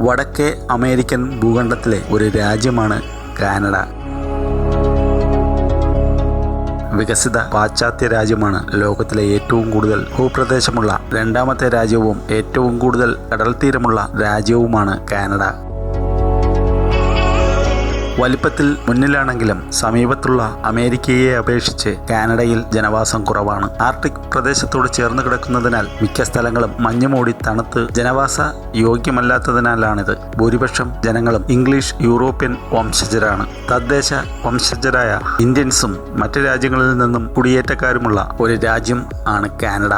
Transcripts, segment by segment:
വടക്കേ അമേരിക്കൻ ഭൂഖണ്ഡത്തിലെ ഒരു രാജ്യമാണ് കാനഡ. വികസിത പാശ്ചാത്യ രാജ്യമാണ്. ലോകത്തിലെ ഏറ്റവും കൂടുതൽ ഭൂപ്രദേശമുള്ള രണ്ടാമത്തെ രാജ്യവും ഏറ്റവും കൂടുതൽ കടൽത്തീരമുള്ള രാജ്യവുമാണ് കാനഡ. വലിപ്പത്തിൽ മുന്നിലാണെങ്കിലും സമീപത്തുള്ള അമേരിക്കയെ അപേക്ഷിച്ച് കാനഡയിൽ ജനവാസം കുറവാണ്. ആർട്ടിക് പ്രദേശത്തോട് ചേർന്ന് കിടക്കുന്നതിനാൽ മിക്ക സ്ഥലങ്ങളും മഞ്ഞുമൂടി തണുത്ത് ജനവാസ യോഗ്യമല്ലാത്തതിനാലാണിത്. ഭൂരിപക്ഷം ജനങ്ങളും ഇംഗ്ലീഷ് യൂറോപ്യൻ വംശജരാണ്. തദ്ദേശ വംശജരായ ഇന്ത്യൻസും മറ്റ് രാജ്യങ്ങളിൽ നിന്നും കുടിയേറ്റക്കാരുമുള്ള ഒരു രാജ്യം ആണ് കാനഡ.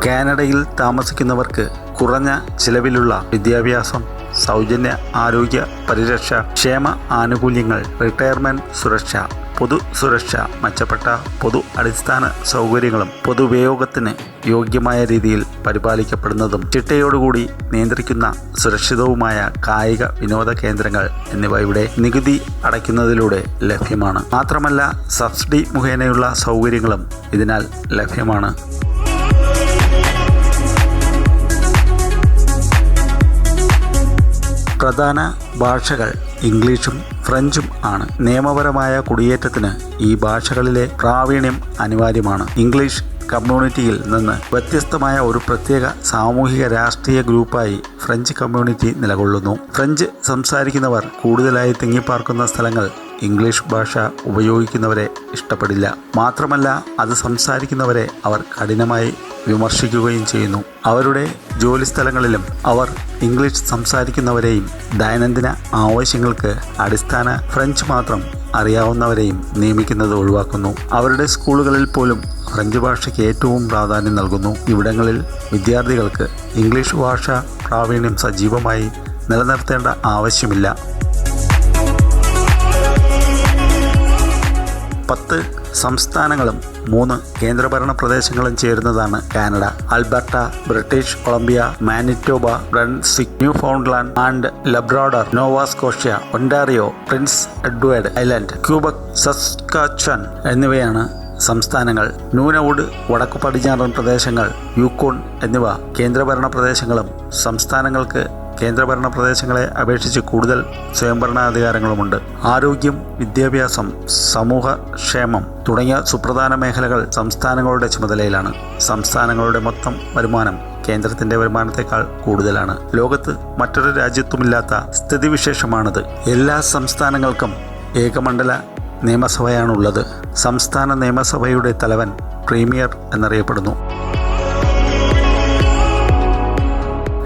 കാനഡയിൽ താമസിക്കുന്നവർക്ക് കുറഞ്ഞ ചിലവിലുള്ള വിദ്യാഭ്യാസം, സൗജന്യ ആരോഗ്യ പരിരക്ഷ, ക്ഷേമ ആനുകൂല്യങ്ങൾ, റിട്ടയർമെന്റ് സുരക്ഷ, പൊതു സുരക്ഷ, മെച്ചപ്പെട്ട പൊതു അടിസ്ഥാന സൗകര്യങ്ങളും പൊതുപയോഗത്തിന് യോഗ്യമായ രീതിയിൽ പരിപാലിക്കപ്പെടുന്നതും ചിട്ടയോടുകൂടി നിയന്ത്രിക്കുന്ന സുരക്ഷിതവുമായ കായിക വിനോദ കേന്ദ്രങ്ങൾ എന്നിവ ഇവിടെ നികുതി അടയ്ക്കുന്നതിലൂടെ ലഭ്യമാണ്. മാത്രമല്ല സബ്സിഡി മുഖേനയുള്ള സൗകര്യങ്ങളും ഇതിനാൽ ലഭ്യമാണ്. പ്രധാന ഭാഷകൾ ഇംഗ്ലീഷും ഫ്രഞ്ചും ആണ്. നിയമപരമായ കുടിയേറ്റത്തിന് ഈ ഭാഷകളിലെ പ്രാവീണ്യം അനിവാര്യമാണ്. ഇംഗ്ലീഷ് കമ്മ്യൂണിറ്റിയിൽ നിന്ന് വ്യത്യസ്തമായ ഒരു പ്രത്യേക സാമൂഹിക രാഷ്ട്രീയ ഗ്രൂപ്പായി ഫ്രഞ്ച് കമ്മ്യൂണിറ്റി നിലകൊള്ളുന്നു. ഫ്രഞ്ച് സംസാരിക്കുന്നവർ കൂടുതലായി തിങ്ങിപ്പാർക്കുന്ന സ്ഥലങ്ങൾ ഇംഗ്ലീഷ് ഭാഷ ഉപയോഗിക്കുന്നവരെ ഇഷ്ടപ്പെടില്ല. മാത്രമല്ല അത് സംസാരിക്കുന്നവരെ അവർ കഠിനമായി വിമർശിക്കുകയും ചെയ്യുന്നു. അവരുടെ ജോലിസ്ഥലങ്ങളിലും അവർ ഇംഗ്ലീഷ് സംസാരിക്കുന്നവരെയും ദൈനംദിന ആവശ്യങ്ങൾക്ക് അടിസ്ഥാന ഫ്രഞ്ച് മാത്രം അറിയാവുന്നവരെയും നിയമിക്കുന്നത് ഒഴിവാക്കുന്നു. അവരുടെ സ്കൂളുകളിൽ പോലും ഫ്രഞ്ച് ഭാഷയ്ക്ക് ഏറ്റവും പ്രാധാന്യം നൽകുന്നു. ഇവിടങ്ങളിൽ വിദ്യാർത്ഥികൾക്ക് ഇംഗ്ലീഷ് ഭാഷ പ്രാവീണ്യം സജീവമായി നിലനിർത്തേണ്ട ആവശ്യമില്ല. 10 സംസ്ഥാനങ്ങളും 3 കേന്ദ്രഭരണ പ്രദേശങ്ങളും ചേരുന്നതാണ് Canada. Alberta, British Columbia, Manitoba, Brunswick, Newfoundland and Labrador, Nova Scotia, Ontario, Prince Edward Island, Quebec, Saskatchewan എന്നിവയാണ് സംസ്ഥാനങ്ങൾ. ന്യൂനവുഡ്, വടക്കു പടിഞ്ഞാറൻ പ്രദേശങ്ങൾ, യൂക്കോൺ എന്നിവ കേന്ദ്രഭരണ പ്രദേശങ്ങളും. സംസ്ഥാനങ്ങൾക്ക് കേന്ദ്രഭരണ പ്രദേശങ്ങളെ അപേക്ഷിച്ച് കൂടുതൽ സ്വയംഭരണാധികാരങ്ങളുമുണ്ട്. ആരോഗ്യം, വിദ്യാഭ്യാസം, സമൂഹക്ഷേമം തുടങ്ങിയ സുപ്രധാന മേഖലകൾ സംസ്ഥാനങ്ങളുടെ ചുമതലയിലാണ്. സംസ്ഥാനങ്ങളുടെ മൊത്തം വരുമാനം കേന്ദ്രത്തിന്റെ വരുമാനത്തെക്കാൾ കൂടുതലാണ്. ലോകത്ത് മറ്റൊരു രാജ്യത്തുമില്ലാത്ത സ്ഥിതിവിശേഷമാണിത്. എല്ലാ സംസ്ഥാനങ്ങൾക്കും ഏകമണ്ഡല നിയമസഭയാണുള്ളത്. സംസ്ഥാന നിയമസഭയുടെ തലവൻ പ്രീമിയർ എന്നറിയപ്പെടുന്നു.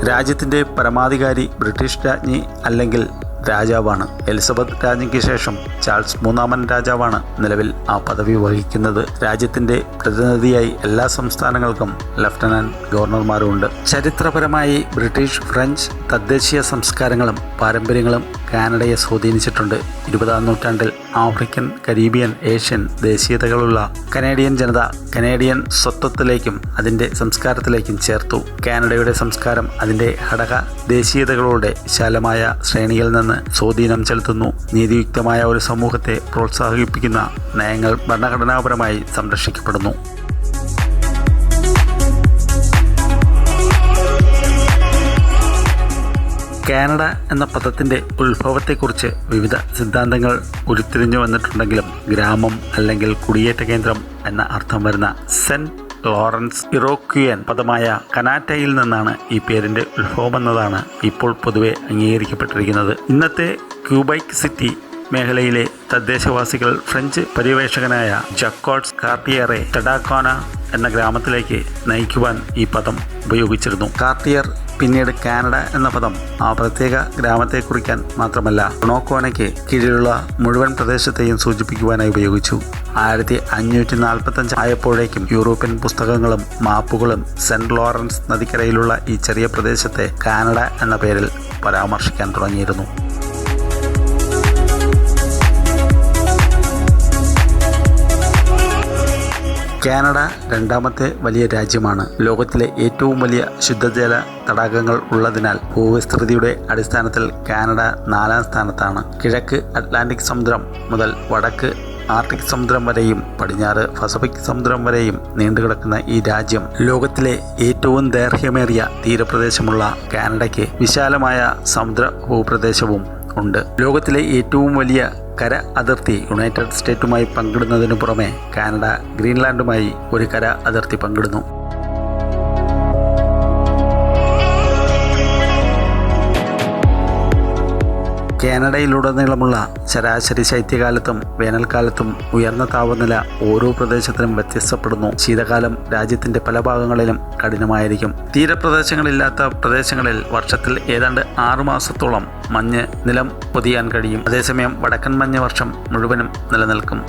രാജ്യത്തിൻ്റെ പരമാധികാരി ബ്രിട്ടീഷ് രാജ്ഞി അല്ലെങ്കിൽ രാജാവാണ്. എലിസബത്ത് രാജ്ഞിക്ക് ശേഷം ചാൾസ് 3-ാമൻ രാജാവാണ് നിലവിൽ ആ പദവി വഹിക്കുന്നത്. രാജ്യത്തിൻ്റെ പ്രതിനിധിയായി എല്ലാ സംസ്ഥാനങ്ങൾക്കും ലഫ്റ്റനന്റ് ഗവർണർമാരുമുണ്ട്. ചരിത്രപരമായി ബ്രിട്ടീഷ്, ഫ്രഞ്ച് തദ്ദേശീയ സംസ്കാരങ്ങളും പാരമ്പര്യങ്ങളും കാനഡയെ സ്വാധീനിച്ചിട്ടുണ്ട്. 20-ാം നൂറ്റാണ്ടിൽ ആഫ്രിക്കൻ, കരീബിയൻ, ഏഷ്യൻ ദേശീയതകളുള്ള കനേഡിയൻ ജനത കനേഡിയൻ സ്വത്വത്തിലേക്കും അതിൻ്റെ സംസ്കാരത്തിലേക്കും ചേർത്തു. കാനഡയുടെ സംസ്കാരം അതിൻ്റെ ഘടക ദേശീയതകളുടെ വിശാലമായ ശ്രേണിയിൽ നിന്ന് സ്വാധീനം ചെലുത്തുന്നു. നീതിയുക്തമായ ഒരു സമൂഹത്തെ പ്രോത്സാഹിപ്പിക്കുന്ന നയങ്ങൾ ഭരണഘടനാപരമായി സംരക്ഷിക്കപ്പെടുന്നു. കാനഡ എന്ന പദത്തിൻ്റെ ഉത്ഭവത്തെക്കുറിച്ച് വിവിധ സിദ്ധാന്തങ്ങൾ ഉരുത്തിരിഞ്ഞു വന്നിട്ടുണ്ടെങ്കിലും ഗ്രാമം അല്ലെങ്കിൽ കുടിയേറ്റ കേന്ദ്രം എന്ന അർത്ഥം വരുന്ന സെന്റ് ലോറൻസ് ഇറോക്വിയൻ പദമായ കനാറ്റയിൽ നിന്നാണ് ഈ പേരിൻ്റെ ഉത്ഭവമെന്നതാണ് ഇപ്പോൾ പൊതുവെ അംഗീകരിക്കപ്പെട്ടിരിക്കുന്നത്. ഇന്നത്തെ ക്യൂബൈക്ക് സിറ്റി മേഖലയിലെ തദ്ദേശവാസികൾ ഫ്രഞ്ച് പര്യവേഷകനായ ജക്കോട്സ് കാർട്ടിയറെ ടെഡാക്കോന എന്ന ഗ്രാമത്തിലേക്ക് നയിക്കുവാൻ ഈ പദം ഉപയോഗിച്ചിരുന്നു. കാർട്ടിയർ പിന്നീട് കാനഡ എന്ന പദം ആ പ്രത്യേക ഗ്രാമത്തെ കുറിക്കാൻ മാത്രമല്ല ടൊണോക്കോനയ്ക്ക് കീഴിലുള്ള മുഴുവൻ പ്രദേശത്തെയും സൂചിപ്പിക്കുവാനായി ഉപയോഗിച്ചു. 1545 ആയപ്പോഴേക്കും യൂറോപ്യൻ പുസ്തകങ്ങളും മാപ്പുകളും സെന്റ് ലോറൻസ് നദിക്കരയിലുള്ള ഈ ചെറിയ പ്രദേശത്തെ കാനഡ എന്ന പേരിൽ പരാമർശിക്കാൻ തുടങ്ങിയിരുന്നു. കാനഡ രണ്ടാമത്തെ വലിയ രാജ്യമാണ്. ലോകത്തിലെ ഏറ്റവും വലിയ ശുദ്ധജല തടാകങ്ങൾ ഉള്ളതിനാൽ ഭൂവിസ്തൃതിയുടെ അടിസ്ഥാനത്തിൽ കാനഡ 4-ാം സ്ഥാനത്താണ്. കിഴക്ക് അറ്റ്ലാന്റിക് സമുദ്രം മുതൽ വടക്ക് ആർട്ടിക് സമുദ്രം വരെയും പടിഞ്ഞാറ് പസഫിക് സമുദ്രം വരെയും നീണ്ടുകിടക്കുന്ന ഈ രാജ്യം ലോകത്തിലെ ഏറ്റവും ദൈർഘ്യമേറിയ തീരപ്രദേശമുള്ള കാനഡയ്ക്ക് വിശാലമായ സമുദ്ര ഭൂപ്രദേശവും ഉണ്ട്. ലോകത്തിലെ ഏറ്റവും വലിയ കര അതിർത്തി യുണൈറ്റഡ് സ്റ്റേറ്റുമായി പങ്കിടുന്നതിനു പുറമെ കാനഡ ഗ്രീൻലാൻഡുമായി ഒരു കര അതിർത്തി പങ്കിടുന്നു. കാനഡയിലുടനീളമുള്ള ശരാശരി ശൈത്യകാലത്തും വേനൽക്കാലത്തും ഉയർന്ന താപനില ഓരോ പ്രദേശത്തിനും വ്യത്യസ്തപ്പെടുന്നു. ശീതകാലം രാജ്യത്തിന്റെ പല ഭാഗങ്ങളിലും കഠിനമായിരിക്കും. തീരപ്രദേശങ്ങളില്ലാത്ത പ്രദേശങ്ങളിൽ വർഷത്തിൽ ഏതാണ്ട് 6 മാസത്തോളം മഞ്ഞ് നിലം പൊതിയാൻ കഴിയും. അതേസമയം വടക്കൻ മഞ്ഞ് വർഷം മുഴുവനും നിലനിൽക്കും.